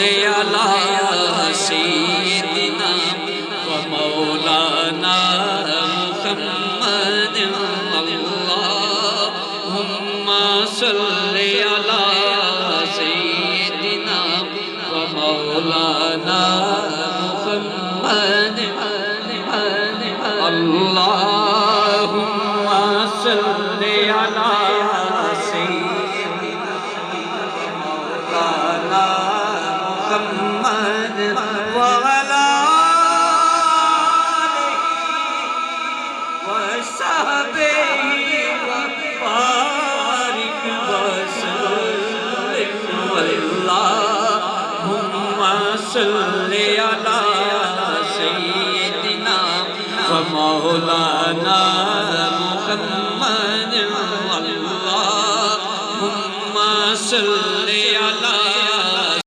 على سيدنا ومولانا محمد اللهم صل على سيدنا ومولانا محمد اللهم صل على سيدنا مولانا محمد وعلى آله وصحبه وبارك وسلم اللهم صل على سيدنا ومولانا